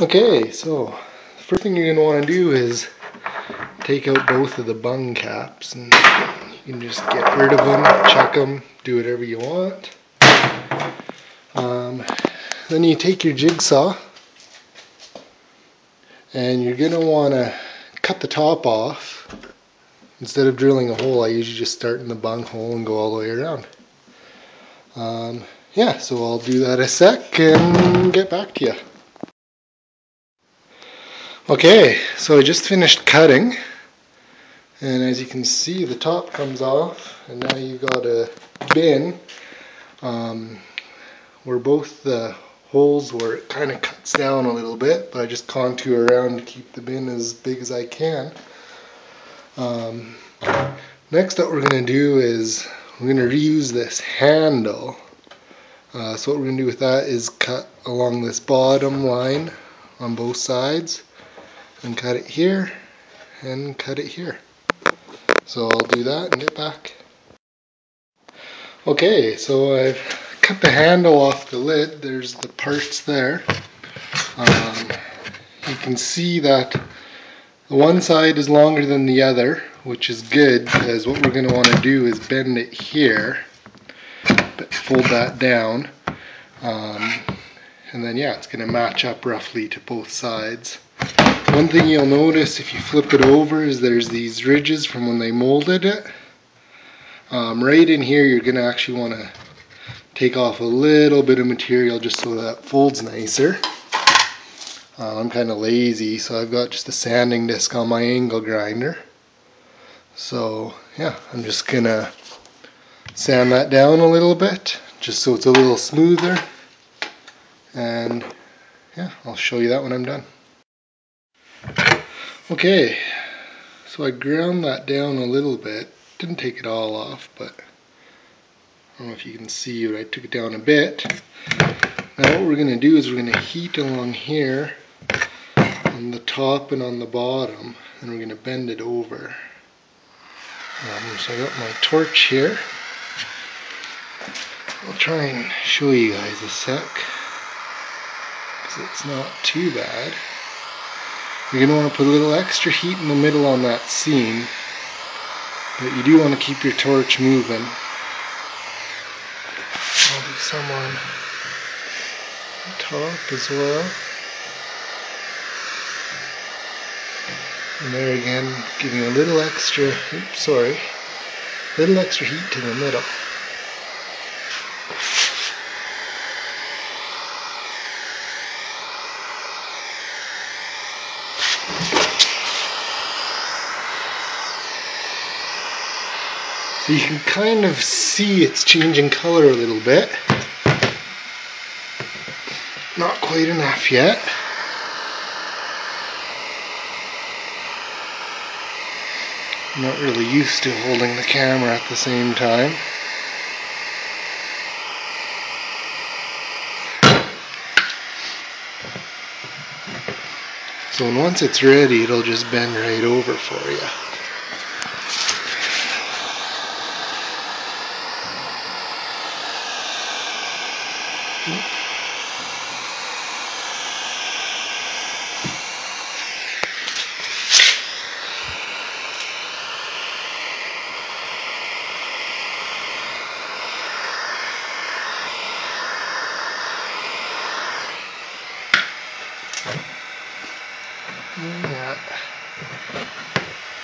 Okay, so the first thing you're going to want to do is take out both of the bung caps, and you can just get rid of them, chuck them, do whatever you want. Then you take your jigsaw and you're going to want to cut the top off. Instead of drilling a hole, I usually just start in the bung hole and go all the way around. Yeah, so I'll do that a sec and get back to you. Okay, so I just finished cutting, and as you can see the top comes off, and now you've got a bin where both the holes where it kind of cuts down a little bit, but I just contour around to keep the bin as big as I can. Next what we're going to do is we're going to reuse this handle. So what we're going to do with that is cut along this bottom line on both sides, and cut it here and cut it here. So I'll do that and get back. Okay, so I've cut the handle off the lid. There's the parts there. You can see that the one side is longer than the other, which is good because what we're going to want to do is bend it here, but fold that down, and then yeah, it's going to match up roughly to both sides. One thing you'll notice if you flip it over is there's these ridges from when they molded it. Right in here you're going to actually want to take off a little bit of material just so that folds nicer. I'm kind of lazy, so I've got just a sanding disc on my angle grinder. So yeah, I'm just going to sand that down a little bit just so it's a little smoother, and yeah, I'll show you that when I'm done. Okay, so I ground that down a little bit. Didn't take it all off, but I don't know if you can see, but I took it down a bit. Now what we're going to do is we're going to heat along here on the top and on the bottom, and we're going to bend it over. So I got my torch here. I'll try and show you guys a sec, because it's not too bad. You're going to want to put a little extra heat in the middle on that seam, but you do want to keep your torch moving. I'll do some on the top as well. And there again, giving a little extra, little extra heat to the middle. So you can kind of see it's changing color a little bit. Not quite enough yet. I'm not really used to holding the camera at the same time. So once it's ready, it'll just bend right over for you.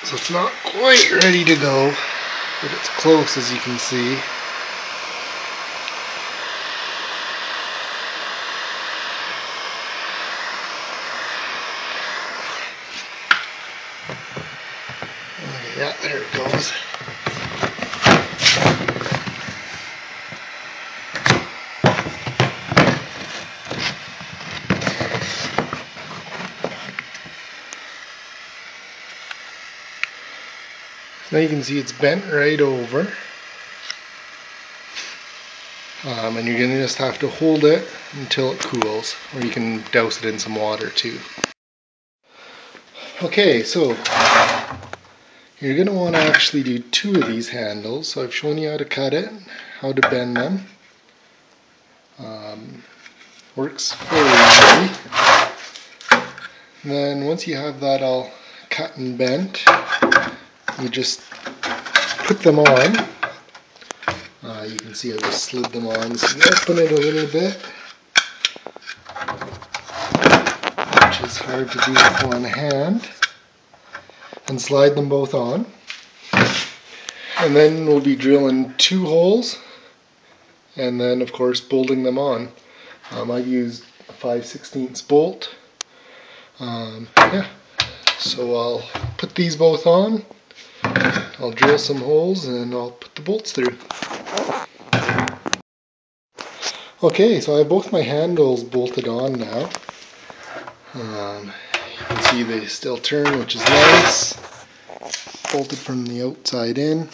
So it's not quite ready to go, but it's close, as you can see. Okay, yeah, there it goes. Now you can see it's bent right over, and you're going to just have to hold it until it cools, or you can douse it in some water too. Okay, so you're going to want to actually do 2 of these handles. So I've shown you how to cut it, how to bend them. Works fairly easy. And then once you have that all cut and bent, you just put them on. You can see I just slid them on, so you open it a little bit, which is hard to do with one hand, and slide them both on. And then we'll be drilling 2 holes, and then of course bolting them on. I've used a 5/16 bolt. Yeah, so I'll put these both on, I'll drill some holes, and I'll put the bolts through. Okay, so I have both my handles bolted on now. You can see they still turn, which is nice. Bolted from the outside in.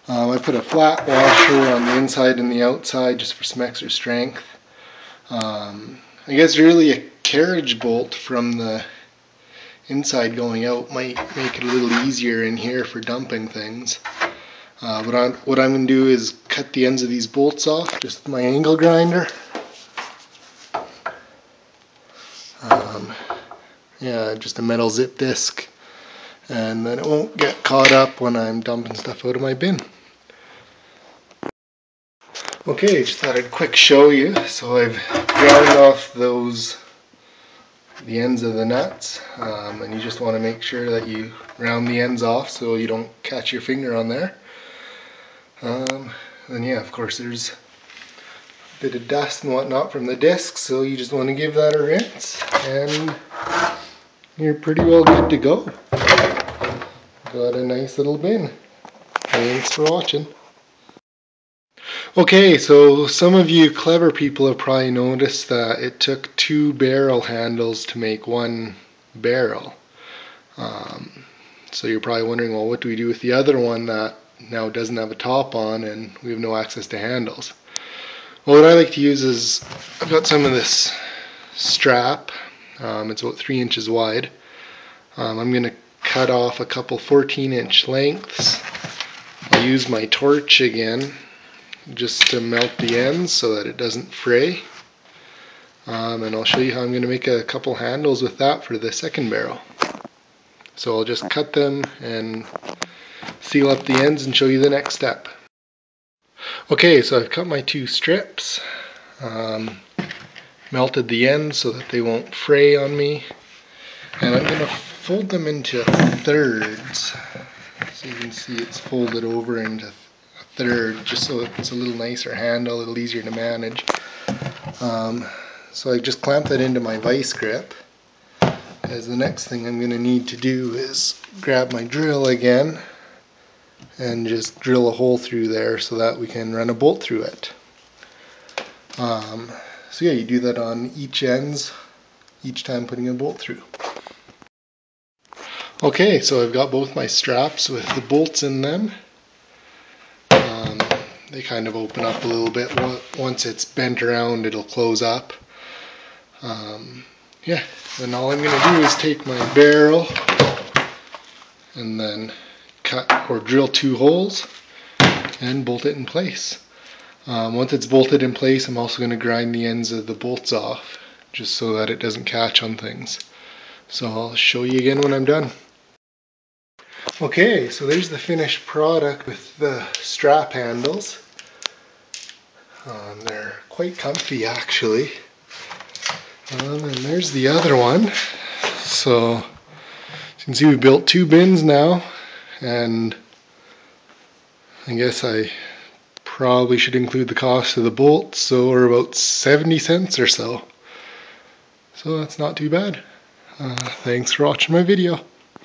I put a flat washer on the inside and the outside just for some extra strength. I guess really a carriage bolt from the inside going out might make it a little easier in here for dumping things. What I'm going to do is cut the ends of these bolts off just with my angle grinder. Yeah, just a metal zip disc, and then it won't get caught up when I'm dumping stuff out of my bin. Okay, just thought I'd quick show you. So I've ground off the ends of the nuts, and you just want to make sure that you round the ends off so you don't catch your finger on there. And yeah, of course there's a bit of dust and whatnot from the disc, so you just want to give that a rinse and you're pretty well good to go. Got a nice little bin. Thanks for watching. Okay, so some of you clever people have probably noticed that it took 2 barrel handles to make 1 barrel. So you're probably wondering, well, what do we do with the other one that now doesn't have a top on and we have no access to handles? Well, what I like to use is, I've got some of this strap. It's about 3 inches wide. I'm going to cut off a couple 14-inch lengths. I'll use my torch again just to melt the ends so that it doesn't fray. And I'll show you how I'm going to make a couple handles with that for the second barrel. So I'll just cut them and seal up the ends and show you the next step. Okay, so I've cut my 2 strips, melted the ends so that they won't fray on me, and I'm going to fold them into thirds. So you can see it's folded over into a third, just so it's a little nicer handle, a little easier to manage. So I just clamp that into my vice grip, as the next thing I'm going to need to do is grab my drill again and just drill a hole through there so that we can run a bolt through it. So yeah, you do that on each ends, each time putting a bolt through. Okay, so I've got both my straps with the bolts in them. They kind of open up a little bit. Once it's bent around, it'll close up. Yeah, then all I'm going to do is take my barrel and then cut or drill 2 holes and bolt it in place. Once it's bolted in place, I'm also going to grind the ends of the bolts off just so that it doesn't catch on things. So I'll show you again when I'm done. Okay, so there's the finished product with the strap handles. They're quite comfy actually. And there's the other one. So you can see we built 2 bins now, and I guess I probably should include the cost of the bolts, so we're about 70 cents or so. So that's not too bad. Thanks for watching my video.